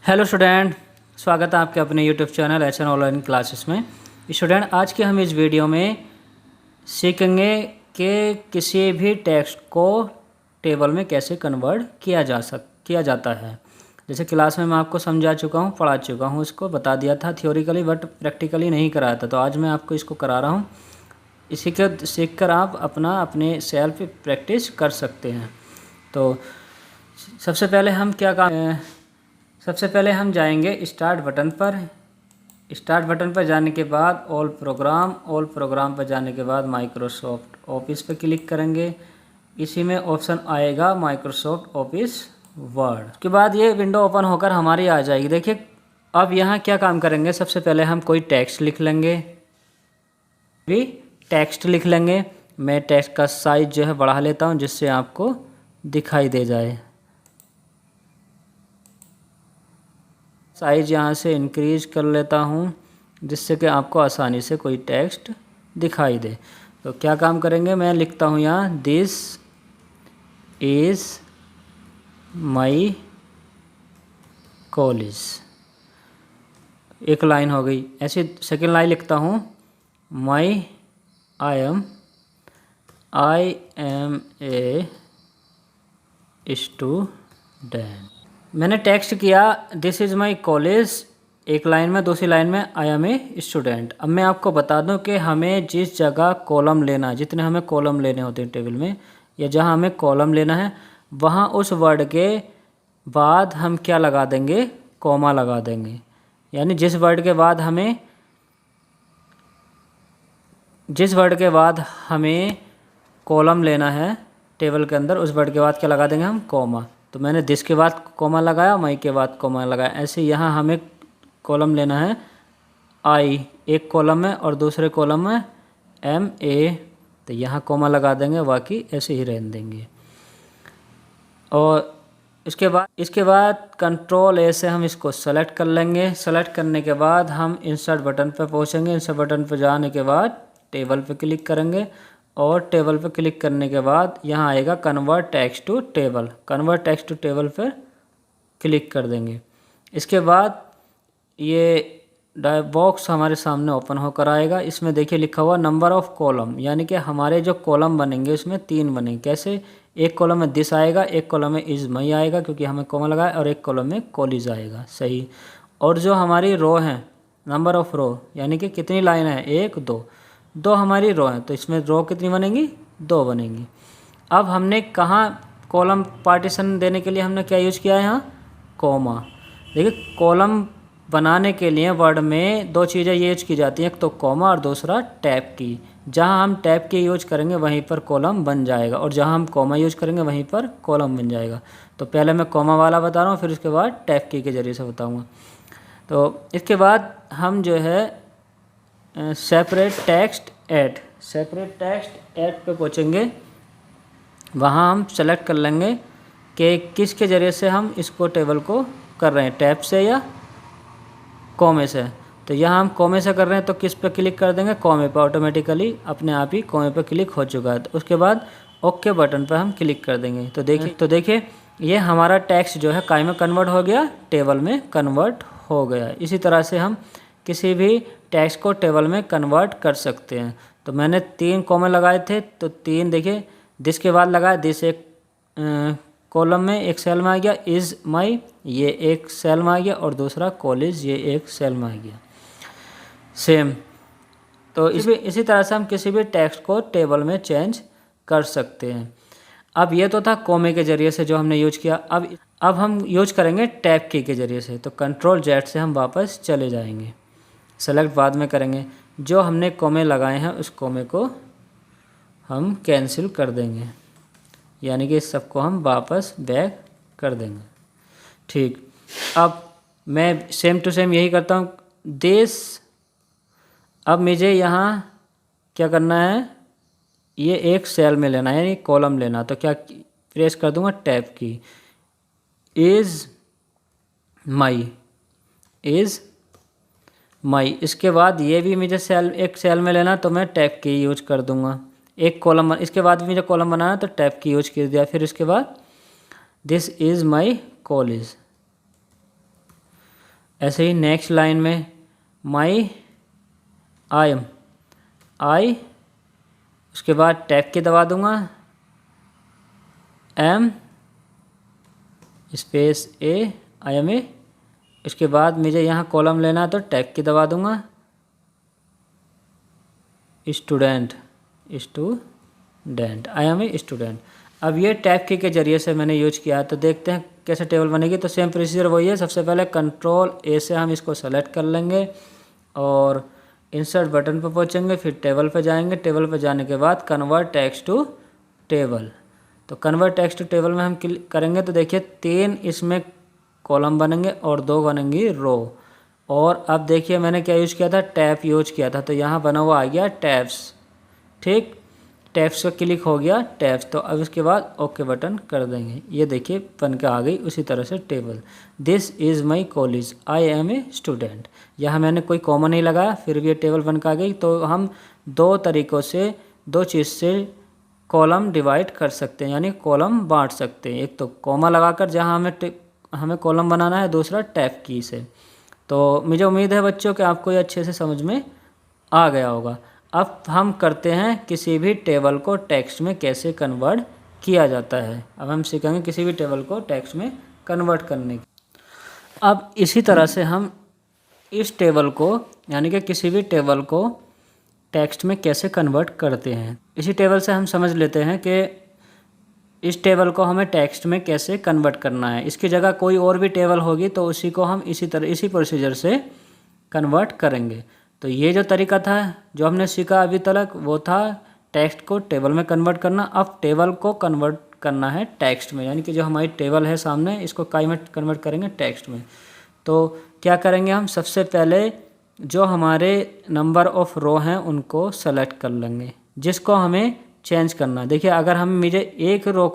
Hello student, स्वागत है आपके अपने YouTube channel H an online classes में। स्टूडेंट, आज के हम इस वीडियो में सीखेंगे कि किसी भी टेक्स्ट को टेबल में कैसे कन्वर्ट किया जाता है। जैसे क्लास में मैं आपको समझा चुका हूँ, पढ़ा चुका हूँ, इसको बता दिया था थियोरिकली, बट प्रैक्टिकली नहीं कराया था। तो आज मैं आपको इसको करा रहा हूँ। इसी के सीख कर आप अपने सेल्फ प्रैक्टिस कर सकते हैं। तो सबसे पहले हम जाएंगे स्टार्ट बटन पर। स्टार्ट बटन पर जाने के बाद ऑल प्रोग्राम पर जाने के बाद माइक्रोसॉफ्ट ऑफिस पर क्लिक करेंगे। इसी में ऑप्शन आएगा माइक्रोसॉफ्ट ऑफिस वर्ड। उसके बाद ये विंडो ओपन होकर हमारी आ जाएगी। देखिए अब यहाँ क्या काम करेंगे, सबसे पहले हम कोई टेक्स्ट लिख लेंगे। मैं टेक्स्ट का साइज जो है बढ़ा लेता हूँ जिससे आपको दिखाई दे जाए। साइज़ यहाँ से इंक्रीज कर लेता हूँ जिससे कि आपको आसानी से कोई टेक्स्ट दिखाई दे। तो क्या काम करेंगे, मैं लिखता हूँ यहाँ दिस इज़ माई कॉलेज। एक लाइन हो गई। ऐसे सेकेंड लाइन लिखता हूँ आई एम ए स्टूडेंट। मैंने टेक्स्ट किया दिस इज़ माई कॉलेज एक लाइन में, दूसरी लाइन में आई एम ए स्टूडेंट। अब मैं आपको बता दूं कि हमें जिस जगह कॉलम लेना है, जितने हमें कॉलम लेने होते हैं टेबल में, या जहां हमें कॉलम लेना है वहां उस वर्ड के बाद हम क्या लगा देंगे, कॉमा लगा देंगे। यानी जिस वर्ड के बाद हमें कॉलम लेना है टेबल के अंदर, उस वर्ड के बाद क्या लगा देंगे हम, कॉमा। तो मैंने दिस के बाद कॉमा लगाया, मई के बाद कॉमा लगाया। ऐसे यहाँ हमें कॉलम लेना है आई एक कॉलम में और दूसरे कॉलम में एम ए, तो यहाँ कॉमा लगा देंगे, बाकी ऐसे ही रहने देंगे। और इसके बाद कंट्रोल ए से हम इसको सेलेक्ट कर लेंगे। सेलेक्ट करने के बाद हम इंसर्ट बटन पर पहुँचेंगे। इंसर्ट बटन पर जाने के बाद टेबल पर क्लिक करेंगे और टेबल पर क्लिक करने के बाद यहाँ आएगा convert text to table. Convert text to table पर क्लिक कर देंगे। इसके बाद ये बॉक्स हमारे सामने ओपन होकर आएगा। इसमें देखिए लिखा हुआ नंबर ऑफ़ कॉलम, यानी कि हमारे जो कॉलम बनेंगे उसमें 3 बनेंगे। कैसे, एक कॉलम में दिस आएगा, एक कॉलम में इज़ मई आएगा क्योंकि हमें कॉमा लगाया, और एक कॉलम में कॉलेज आएगा। सही। और जो हमारी रो है, नंबर ऑफ़ रो, यानी कि कितनी लाइन है, 1 2 हमारी रो है, तो इसमें रो कितनी बनेंगी, 2 बनेंगी। अब हमने कहाँ कॉलम पार्टीशन देने के लिए हमने क्या यूज़ किया है, यहाँ कॉमा। देखिए कॉलम बनाने के लिए वर्ड में 2 चीज़ें यूज की जाती हैं, एक तो कॉमा और दूसरा टैब की। जहाँ हम टैब की यूज करेंगे वहीं पर कॉलम बन जाएगा, और जहाँ हम कॉमा यूज करेंगे वहीं पर कॉलम बन जाएगा। तो पहले मैं कॉमा वाला बता रहा हूँ, फिर उसके बाद टैब की के ज़रिए से बताऊँगा। तो इसके बाद हम जो है सेपरेट टेक्स्ट ऐड पे पहुँचेंगे। वहाँ हम सेलेक्ट कर लेंगे कि किसके ज़रिए से हम इसको टेबल को कर रहे हैं, टैब से या कॉमे से। तो यहाँ हम कॉमे से कर रहे हैं तो किस पे क्लिक कर देंगे, कॉमे पे। ऑटोमेटिकली अपने आप ही कॉमे पे क्लिक हो चुका है। तो उसके बाद ओके बटन पे हम क्लिक कर देंगे। तो देखिए ये हमारा टेक्स्ट जो है काय में कन्वर्ट हो गया, टेबल में कन्वर्ट हो गया। इसी तरह से हम किसी भी टेक्स्ट को टेबल में कन्वर्ट कर सकते हैं। तो मैंने 3 कॉमे लगाए थे, तो 3 देखिए दिस के बाद लगाया, दिस एक कॉलम में एक सेल में आ गया, इज़ माई ये एक सेल में आ गया, और दूसरा कॉलेज ये एक सेल में आ गया। सेम। तो इसी तरह से हम किसी भी टेक्स्ट को टेबल में चेंज कर सकते हैं। अब ये तो था कॉमे के ज़रिए से जो हमने यूज किया। अब हम यूज करेंगे टैब की के ज़रिए से। तो कंट्रोल जेड से हम वापस चले जाएंगे। सेलेक्ट बाद में करेंगे। जो हमने कॉमे लगाए हैं उस कॉमे को हम कैंसिल कर देंगे, यानी कि इस सबको हम वापस बैक कर देंगे। ठीक। अब मैं सेम टू सेम यही करता हूँ दिस। अब मुझे यहाँ क्या करना है, ये एक सेल में लेना है, यानी कॉलम लेना। तो क्या प्रेस कर दूँगा, टैब की, इज़ माई। इसके बाद ये भी मुझे एक सेल में लेना, तो मैं टैब की यूज कर दूँगा। एक कॉलम, इसके बाद भी मुझे कॉलम बनाना तो टैब की यूज कर दिया। फिर इसके बाद दिस इज़ माई कॉलेज। ऐसे ही नेक्स्ट लाइन में माई आई, उसके बाद टैब की दबा दूंगा, am space a, I am a. इसके बाद मुझे यहाँ कॉलम लेना है तो टैग की दबा दूंगा, student, I am a student. अब ये टैब की के जरिए से मैंने यूज किया, तो देखते हैं कैसे टेबल बनेगी। तो सेम प्रोसीजर वही है। सबसे पहले कंट्रोल ए से हम इसको सेलेक्ट कर लेंगे और इंसर्ट बटन पर पहुंचेंगे, फिर टेबल पर जाएंगे। टेबल पर जाने के बाद कन्वर्ट टेक्स्ट टू टेबल, तो कन्वर्ट टेक्स्ट टू टेबल में हम क्लिक करेंगे तो देखिए 3 इसमें कॉलम बनेंगे और 2 बनेंगी रो। और अब देखिए मैंने क्या यूज किया था, टैब यूज किया था, तो यहाँ बना हुआ आ गया टैब्स। ठीक, टैब्स का क्लिक हो गया टैब्स। तो अब इसके बाद ओके बटन कर देंगे। ये देखिए बन के आ गई उसी तरह से table. This is my college, I am a student. यहाँ मैंने कोई कॉमा नहीं लगाया, फिर भी ये टेबल बन के आ गई। तो हम 2 तरीक़ों से, 2 चीज़ से कॉलम डिवाइड कर सकते हैं, यानी कॉलम बांट सकते हैं। एक तो कॉमा लगाकर जहाँ हमें कॉलम बनाना है, दूसरा टैब की से। तो मुझे उम्मीद है बच्चों कि आपको ये अच्छे से समझ में आ गया होगा। अब हम करते हैं किसी भी टेबल को टेक्स्ट में कैसे कन्वर्ट किया जाता है। अब हम सीखेंगे किसी भी टेबल को टेक्स्ट में कन्वर्ट करने की। अब इसी तरह से हम इस टेबल को, यानी कि किसी भी टेबल को टेक्स्ट में कैसे कन्वर्ट करते हैं। इसी टेबल से हम समझ लेते हैं कि इस टेबल को हमें टेक्स्ट में कैसे कन्वर्ट करना है। इसकी जगह कोई और भी टेबल होगी तो उसी को हम इसी प्रोसीजर से कन्वर्ट करेंगे। तो ये जो तरीका था जो हमने सीखा अभी तक, वो था टेक्स्ट को टेबल में कन्वर्ट करना। अब टेबल को कन्वर्ट करना है टेक्स्ट में, यानी कि जो हमारी टेबल है सामने, इसको काय में कन्वर्ट करेंगे टेक्स्ट में। तो क्या करेंगे हम, सबसे पहले जो हमारे नंबर ऑफ़ रो हैं उनको सेलेक्ट कर लेंगे, जिसको हमें चेंज करना। देखिए अगर मुझे एक रो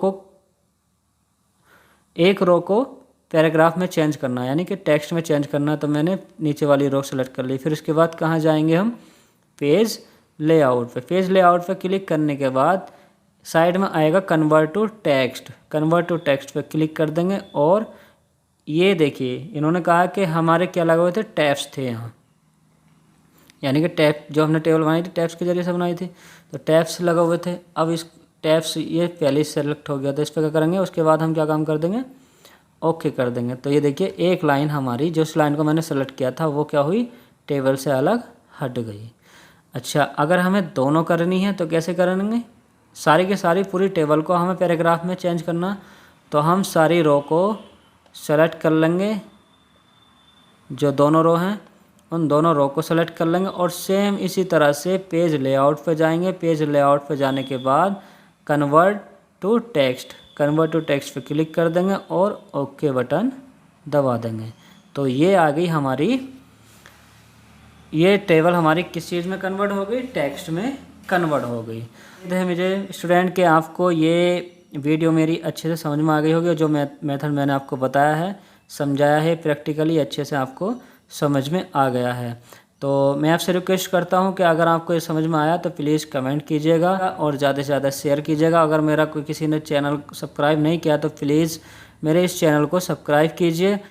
को पैराग्राफ में चेंज करना है, यानी कि टेक्स्ट में चेंज करना है, तो मैंने नीचे वाली रो सेलेक्ट कर ली। फिर उसके बाद कहाँ जाएंगे हम, पेज लेआउट पे। पेज लेआउट पे क्लिक करने के बाद साइड में आएगा convert to text. Convert to text पे क्लिक कर देंगे और ये देखिए इन्होंने कहा कि हमारे क्या लगे हुए थे, टैब्स थे यहाँ, यानी कि टैब जो हमने टेबल बनाई थी टैब्स के जरिए से बनाई थी, तो टैब्स लगे हुए थे। अब इस टैब्स ये पहले सेलेक्ट हो गया, तो इस पर क्या करेंगे, उसके बाद हम क्या काम कर देंगे, ओके कर देंगे। तो ये देखिए एक लाइन हमारी, जो उस लाइन को मैंने सेलेक्ट किया था वो क्या हुई, टेबल से अलग हट गई। अच्छा, अगर हमें दोनों करनी है तो कैसे करेंगे, सारी की सारी पूरी टेबल को हमें पैराग्राफ में चेंज करना, तो हम सारी रो को सेलेक्ट कर लेंगे, जो दोनों रो हैं उन दोनों रो को सेलेक्ट कर लेंगे और सेम इसी तरह से पेज लेआउट पे जाएंगे। पेज लेआउट पे जाने के बाद कन्वर्ट टू टेक्स्ट पे क्लिक कर देंगे और ओके बटन दबा देंगे। तो ये आ गई हमारी, ये टेबल हमारी किस चीज़ में कन्वर्ट हो गई, टेक्स्ट में कन्वर्ट हो गई। है मुझे स्टूडेंट के आपको ये वीडियो मेरी अच्छे से समझ में आ गई होगी। जो मेथड मैंने आपको बताया है, समझाया है, प्रैक्टिकली अच्छे से आपको समझ में आ गया है। तो मैं आपसे रिक्वेस्ट करता हूं कि अगर आपको ये समझ में आया तो प्लीज़ कमेंट कीजिएगा और ज़्यादा से ज़्यादा शेयर कीजिएगा। अगर मेरा किसी ने चैनल सब्सक्राइब नहीं किया तो प्लीज़ मेरे इस चैनल को सब्सक्राइब कीजिए